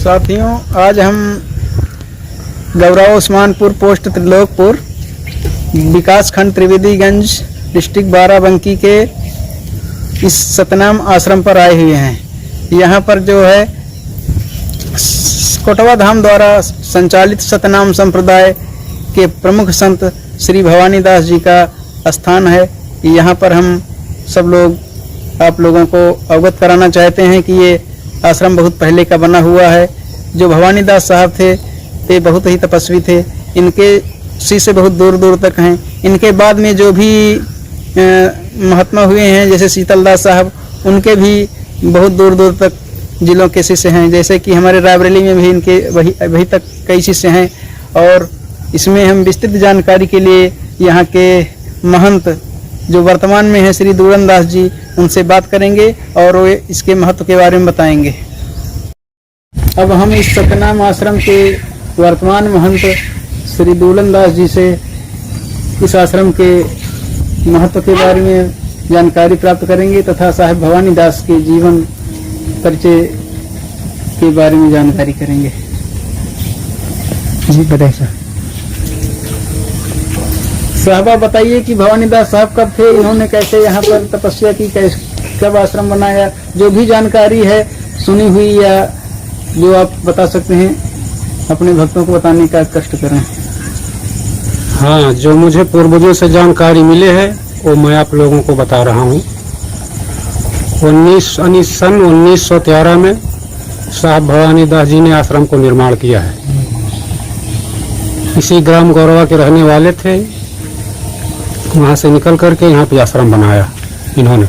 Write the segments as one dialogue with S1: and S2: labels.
S1: साथियों, आज हम गौराव उस्मानपुर पोस्ट त्रिलोकपुर विकास खंड त्रिवेदीगंज डिस्ट्रिक्ट बाराबंकी के इस सतनाम आश्रम पर आए हुए हैं। यहाँ पर जो है कोटवा धाम द्वारा संचालित सतनाम संप्रदाय के प्रमुख संत श्री भवानी दास जी का स्थान है। यहाँ पर हम सब लोग आप लोगों को अवगत कराना चाहते हैं कि ये आश्रम बहुत पहले का बना हुआ है। जो भवानी दास साहब थे ये बहुत ही तपस्वी थे। इनके शिष्य बहुत दूर दूर तक हैं। इनके बाद में जो भी महात्मा हुए हैं जैसे शीतल दास साहब, उनके भी बहुत दूर दूर तक जिलों के शिष्य हैं। जैसे कि हमारे रायबरेली में भी इनके अभी तक कई शिष्य हैं। और इसमें हम विस्तृत जानकारी के लिए यहाँ के महंत जो वर्तमान में हैं श्री दूलन दास जी, उनसे बात करेंगे और वो इसके महत्व के बारे में बताएंगे। अब हम इस सतनाम आश्रम के वर्तमान महंत श्री दूलन दास जी से इस आश्रम के महत्व के बारे में जानकारी प्राप्त करेंगे तथा साहिब भवानी दास के जीवन परिचय के बारे में जानकारी करेंगे। जी बताइए सर। साहबा बताइए कि भवानी दास साहब कब थे, इन्होंने कैसे यहाँ पर तपस्या की, कब आश्रम बनाया, जो भी जानकारी है सुनी हुई या जो आप बता सकते हैं अपने भक्तों को बताने का कष्ट करें।
S2: हाँ, जो मुझे पूर्वजों से जानकारी मिले है वो मैं आप लोगों को बता रहा हूँ। सन 1913 में साहब भवानी दास जी ने आश्रम को निर्माण किया है। इसी ग्राम गौरवा के रहने वाले थे। वहाँ से निकल करके यहाँ पे आश्रम बनाया इन्होंने।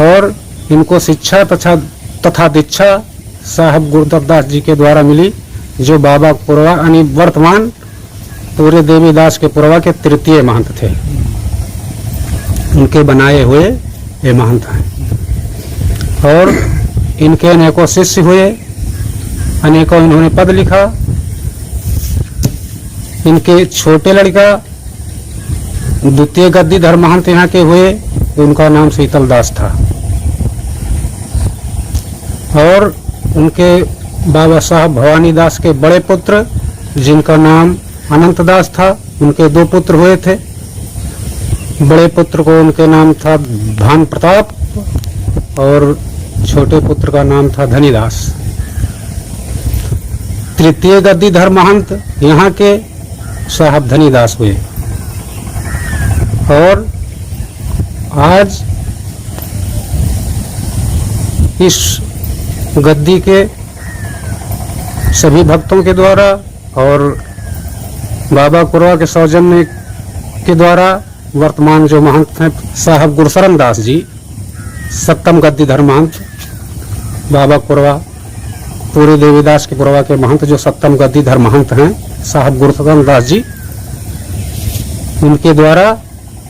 S2: और इनको शिक्षा तथा दीक्षा साहब गुरुदेव दास जी के द्वारा मिली, जो बाबा पुरवा यानी वर्तमान पूरे देवीदास के पुरवा के तृतीय महंत थे। उनके बनाए हुए ये महंत हैं। और इनके अनेकों शिष्य हुए, अनेकों इन्होंने पद लिखा। इनके छोटे लड़का द्वितीय गद्दीधर महंत यहाँ के हुए, उनका नाम शीतल दास था। और उनके बाबा साहब भवानी दास के बड़े पुत्र जिनका नाम अनंत दास था, उनके दो पुत्र हुए थे। बड़े पुत्र को उनके नाम था भान प्रताप और छोटे पुत्र का नाम था धनीदास। तृतीय गद्दीधर महंत यहाँ के साहब धनीदास हुए। और आज इस गद्दी के सभी भक्तों के द्वारा और बाबा कुरवा के सौजन्य के द्वारा वर्तमान जो महंत हैं साहब गुरशरण दास जी, सप्तम गद्दीधर महंत, बाबा कुरवा पूरे देवीदास के पुरवा के महंत जो सप्तम गद्दीधर महंत हैं साहब गुरशरण दास जी, उनके द्वारा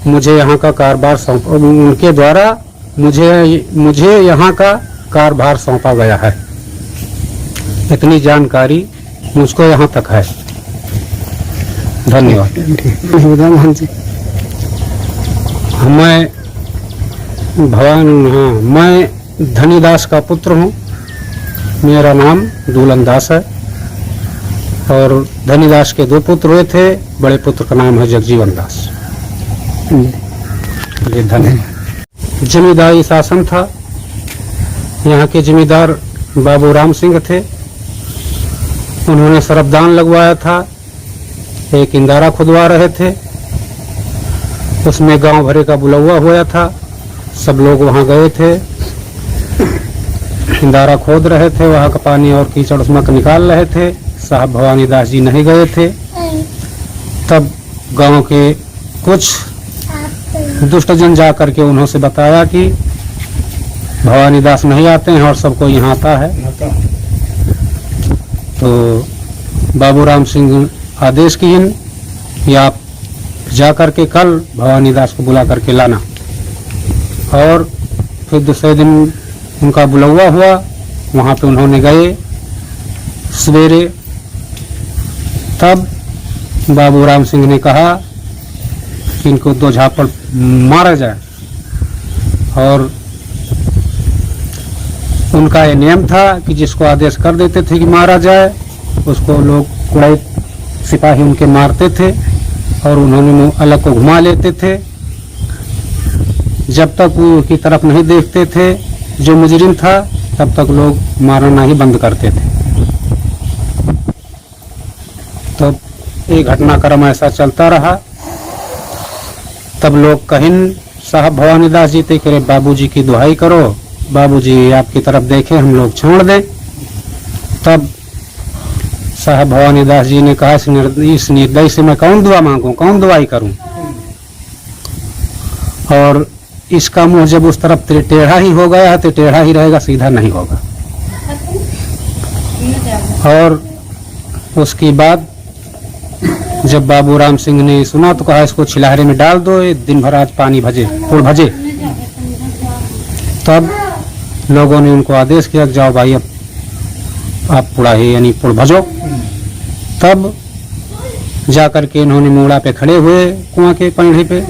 S2: मुझे यहाँ का कारभार उनके द्वारा मुझे यहाँ का कारभार सौंपा गया है। इतनी जानकारी मुझको यहाँ तक है। धन्यवाद। मैं धनीदास का पुत्र हूँ। मेरा नाम दूलन दास है। और धनीदास के दो पुत्र हुए थे। बड़े पुत्र का नाम है जगजीवन दास। ये धन्यवाद। जमींदारी शासन था। यहाँ के जमींदार बाबू राम सिंह थे। उन्होंने सरबदान लगवाया था। एक इंदारा खुदवा रहे थे। उसमें गांव भरे का बुलवा हुआ था। सब लोग वहां गए थे। इंदारा खोद रहे थे। वहां का पानी और कीचड़ उसमें निकाल रहे थे। साहब भवानी दास जी नहीं गए थे। तब गांव के कुछ दुष्ट जन जा करके उन्होंने बताया कि भवानी दास नहीं आते हैं और सबको यहाँ आता है। तो बाबू राम सिंह आदेश किए कि आप जा करके कल भवानी दास को बुला करके लाना। और फिर दूसरे दिन उनका बुलवा हुआ। वहाँ पे उन्होंने गए सवेरे। तब बाबू राम सिंह ने कहा कि इनको दो झापड़ मारा जाए। और उनका ये नियम था कि जिसको आदेश कर देते थे कि मारा जाए, उसको लोग कुड़ै सिपाही उनके मारते थे और उन्होंने मुंह अलग को घुमा लेते थे। जब तक वो उनकी तरफ नहीं देखते थे जो मुजरिम था, तब तक लोग मारना ही बंद करते थे। तो ये घटनाक्रम ऐसा चलता रहा। तब लोग कहिन साहब भवानीदास जी थे कि बाबूजी की दुहाई करो, बाबूजी आपकी तरफ देखें, हम लोग छोड़ दें। तब साहब भवानीदास जी ने कहा, इस निर्दयी से मैं कौन दुआ मांगूं, कौन दुआई करूं। और इसका मुंह जब उस तरफ टेढ़ा ही हो गया है तो टेढ़ा ही रहेगा, सीधा नहीं होगा। और उसके बाद जब बाबू राम सिंह ने सुना तो कहा, इसको छिलाहरे में डाल दो, दिन भर आज पानी भजे, पुल भजे। तब लोगों ने उनको आदेश किया, जाओ भाई अब आप पुड़ाही यानी पुल भजो। तब जाकर के इन्होंने मूड़ा पे खड़े हुए कुआं के पंडे पे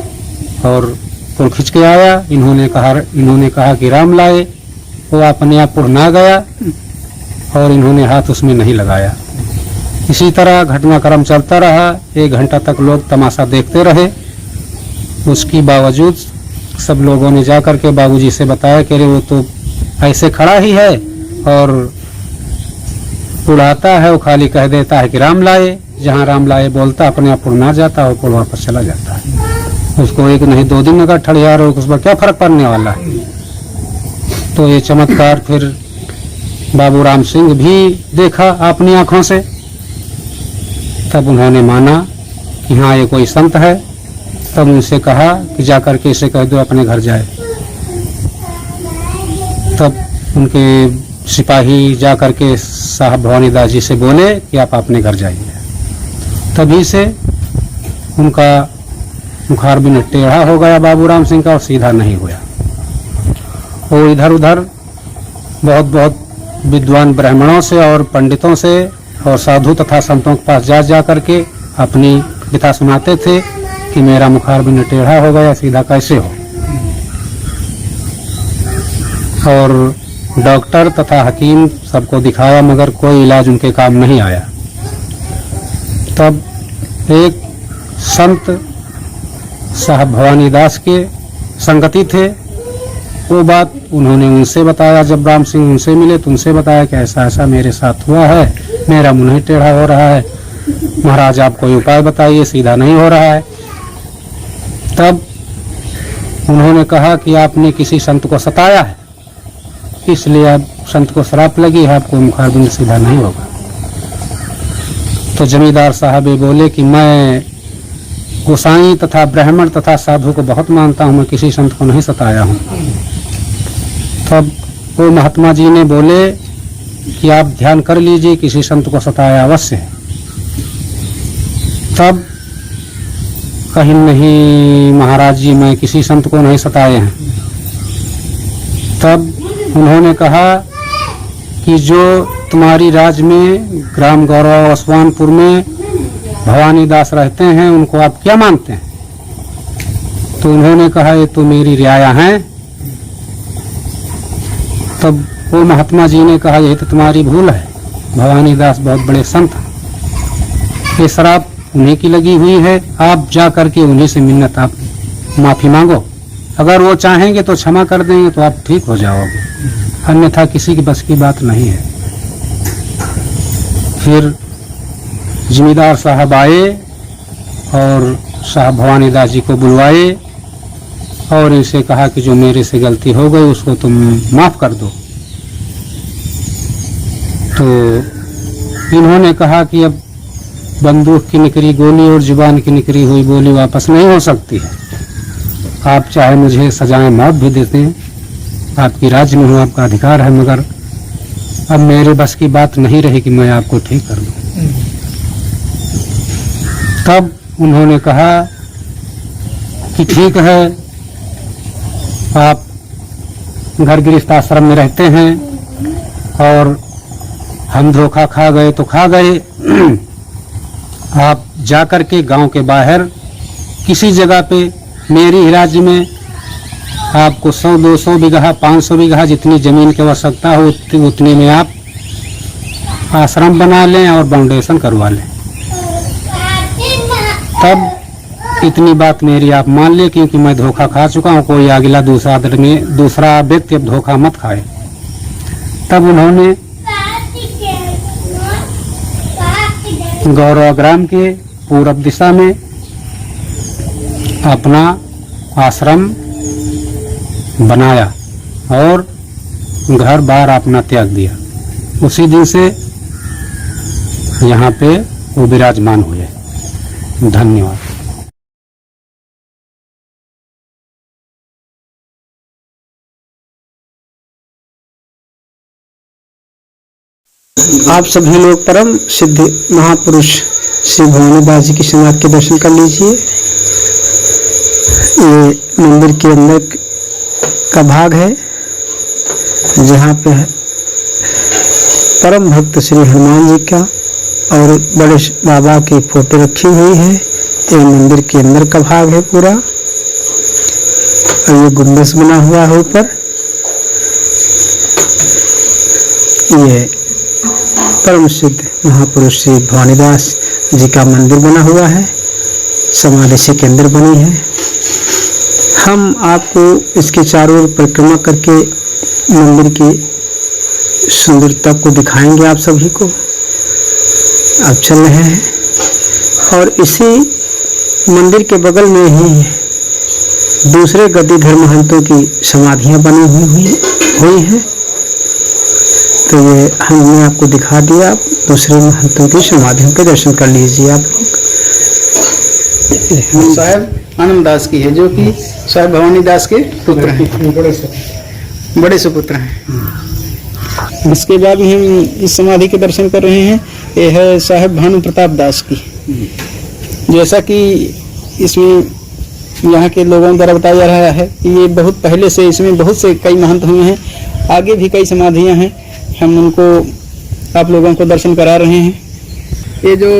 S2: और पुल खींच के आया। इन्होंने कहा कि राम लाए। वो अपने आप पुल ना गया और इन्होंने हाथ उसमें नहीं लगाया। इसी तरह घटनाक्रम चलता रहा। 1 घंटा तक लोग तमाशा देखते रहे। उसकी बावजूद सब लोगों ने जाकर के बाबूजी से बताया कि वो तो ऐसे खड़ा ही है और उड़ाता है, वो खाली कह देता है कि राम लाए। जहाँ राम लाए बोलता अपने आप उड़ना जाता और पुल वापस चला जाता है। उसको 1 नहीं 2 दिन अगर ठड़ियार हो, उस पर क्या फर्क पड़ने वाला है। तो ये चमत्कार फिर बाबू राम सिंह भी देखा अपनी आंखों से। तब उन्होंने माना कि हाँ ये कोई संत है। तब उनसे कहा कि जाकर के इसे कह दो अपने घर जाए। तब उनके सिपाही जाकर के साहब भवानीदास जी से बोले कि आप अपने घर जाइए। तभी से उनका मुखार भी टेढ़ा हो गया बाबू राम सिंह का और सीधा नहीं हुआ। वो इधर उधर बहुत बहुत विद्वान ब्राह्मणों से और पंडितों से और साधु तथा संतों के पास जा करके अपनी कथा सुनाते थे कि मेरा मुखार भी टेढ़ा हो गया, सीधा कैसे हो। और डॉक्टर तथा हकीम सबको दिखाया मगर कोई इलाज उनके काम नहीं आया। तब एक संत साहब भवानीदास के संगति थे। वो बात उन्होंने उनसे बताया। जब राम सिंह उनसे मिले तो उनसे बताया कि ऐसा ऐसा मेरे साथ हुआ है, मेरा मुंह ही टेढ़ा हो रहा है, महाराज आप कोई उपाय बताइए, सीधा नहीं हो रहा है। तब उन्होंने कहा कि आपने किसी संत को सताया है, इसलिए अब संत को श्राप लगी है, आपको मुखारबिंद सीधा नहीं होगा। तो जमींदार साहब ये बोले कि मैं गोसाई तथा ब्राह्मण तथा साधु को बहुत मानता हूँ, मैं किसी संत को नहीं सताया हूँ। तब वो महात्मा जी ने बोले कि आप ध्यान कर लीजिए, किसी संत को सताया अवश्य है। तब कहीं नहीं महाराज जी मैं किसी संत को नहीं सताए हैं। तब उन्होंने कहा कि जो तुम्हारी राज्य में ग्राम गौरव असवानपुर में भवानीदास रहते हैं उनको आप क्या मानते हैं। तो उन्होंने कहा ये तो मेरी रियाया हैं। तब वो महात्मा जी ने कहा यही तो तुम्हारी भूल है, भवानीदास बहुत बड़े संत हैं, ये श्राप उन्हीं की लगी हुई है, आप जा करके उन्हीं से मिन्नत आप माफी मांगो, अगर वो चाहेंगे तो क्षमा कर देंगे तो आप ठीक हो जाओगे, अन्यथा किसी की बस की बात नहीं है। फिर जिमीदार साहब आए और साहब भवानीदास जी को बुलवाए और इनसे कहा कि जो मेरे से गलती हो गई उसको तुम माफ कर दो। तो इन्होंने कहा कि अब बंदूक की निकली गोली और जुबान की निकली हुई बोली वापस नहीं हो सकती है, आप चाहे मुझे सजाएं मौत भी देते हैं, आपकी राज्य में हूँ, आपका अधिकार है, मगर अब मेरे बस की बात नहीं रही कि मैं आपको ठीक कर दूं। तब उन्होंने कहा कि ठीक है, आप घर गृहस्थ आश्रम में रहते हैं और हम धोखा खा गए तो खा गए, आप जाकर के गांव के बाहर किसी जगह पे मेरी राज्य में आपको 100-200 बीघा 500 बीघा जितनी जमीन की आवश्यकता हो उतने में आप आश्रम बना लें और फाउंडेशन करवा लें। तब इतनी बात मेरी आप मान ले, क्योंकि मैं धोखा खा चुका हूँ। कोई अगला दूसरा व्यक्ति अब धोखा मत खाए। तब उन्होंने गौरव ग्राम के पूर्व दिशा में अपना आश्रम बनाया और घर बार अपना त्याग दिया। उसी दिन से यहाँ पे वो विराजमान हुए। धन्यवाद।
S3: आप सभी लोग परम सिद्ध महापुरुष श्री भवानी दास जी की समाधि के दर्शन कर लीजिए। ये मंदिर के अंदर का भाग है जहाँ पे परम भक्त श्री हनुमान जी का और बड़े बाबा की फोटो रखी हुई है। ये मंदिर के अंदर का भाग है पूरा, और ये गुंबद बना हुआ है ऊपर। ये परम सिद्ध महापुरुष श्री भवानी दास जी का मंदिर बना हुआ है, समाधि इसी के अंदर बनी है। हम आपको इसके चारों ओर परिक्रमा करके मंदिर की सुंदरता को दिखाएंगे आप सभी को। आप चल रहे हैं और इसी मंदिर के बगल में ही दूसरे गद्दीधर महंतों की समाधियां बनी हुई हैं। तो ये हमने आपको दिखा दिया। आप दूसरे महंतों की समाधियों के दर्शन कर लीजिए आप लोग।
S1: साहब आनंद दास की है, जो कि साहब भवानी दास के पुत्र हैं, बड़े सुपुत्र हैं। इसके बाद हम इस समाधि के दर्शन कर रहे हैं। ये है साहब भानु प्रताप दास की। जैसा कि इसमें यहाँ के लोगों द्वारा बताया जा रहा है कि ये बहुत पहले से इसमें बहुत से कई महंत हुए हैं। आगे भी कई समाधियाँ हैं, हम उनको आप लोगों को दर्शन करा रहे हैं। ये जो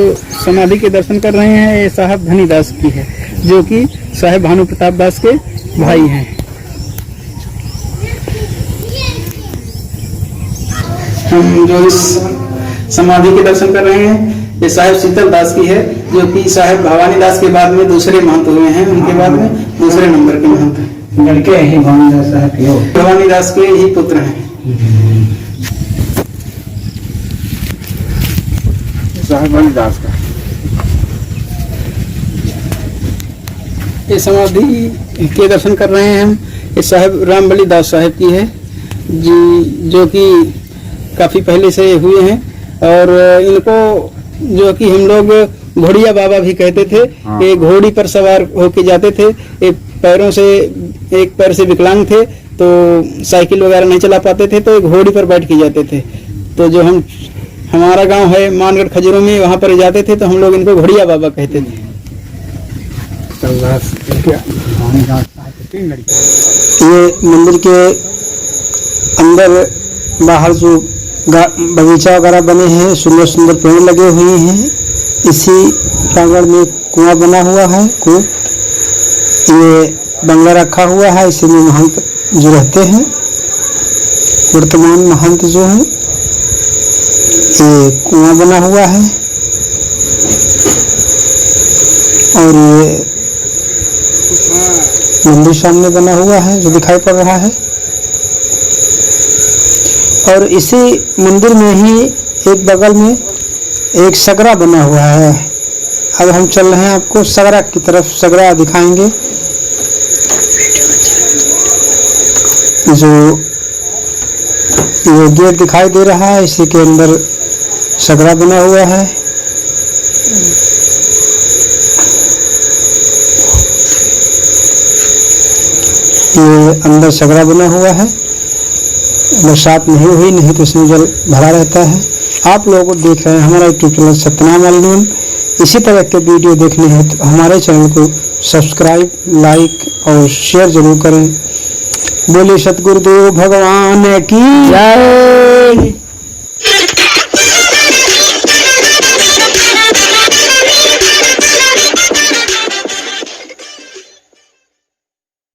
S1: समाधि के दर्शन कर रहे हैं ये साहब धनी दास की है, जो कि साहब भानु प्रताप दास के भाई हैं। हम जो इस समाधि के दर्शन कर रहे हैं ये साहब शीतल दास की है, जो कि साहब भवानी दास के बाद में दूसरे महंत हुए हैं। उनके बाद में दूसरे नंबर के महंत हैं।
S3: लड़के हैं भवानी दास साहब के,
S1: भवानी दास के ही पुत्र हैं।
S2: साहब भवानी दास का
S1: ये समाधि के दर्शन कर रहे हैं हम। ये साहब रामबली दास साहब की है जी, जो कि काफी पहले से हुए हैं। और इनको जो कि हम लोग घोड़िया बाबा भी कहते थे। ये घोड़ी पर सवार होके जाते थे। ये पैरों से एक पैर से विकलांग थे, तो साइकिल वगैरह नहीं चला पाते थे, तो एक घोड़ी पर बैठ के जाते थे। तो जो हमारा गांव है मानगढ़ खजूरों में, वहां पर जाते थे तो हम लोग इनको घोड़िया बाबा कहते थे।
S3: ये मंदिर के अंदर बाहर जो बगीचा वगैरह बने हैं, सुंदर सुंदर पेड़ लगे हुए हैं। इसी प्रांगण में कुआं बना हुआ है। ये बंगला रखा हुआ है, इसी में महंत जो रहते हैं, वर्तमान महंत जो है। ये कुआं बना हुआ है और ये मंदिर सामने बना हुआ है जो दिखाई पड़ रहा है। और इसी मंदिर में ही एक बगल में एक सगरा बना हुआ है। अब हम चल रहे हैं, आपको सगरा की तरफ सगरा दिखाएंगे। जो ये गेट दिखाई दे रहा है, इसी के अंदर सगरा बना हुआ है। ये अंदर सगरा बना हुआ है। बरसात नहीं हुई, नहीं तो इसमें जल भरा रहता है। आप लोग देख रहे हैं हमारा यूट्यूब चैनल सतनाम अलनीम। इसी तरह के वीडियो देखने हैं तो हमारे चैनल को सब्सक्राइब, लाइक और शेयर जरूर करें। बोले सतगुरुदेव भगवान की जय।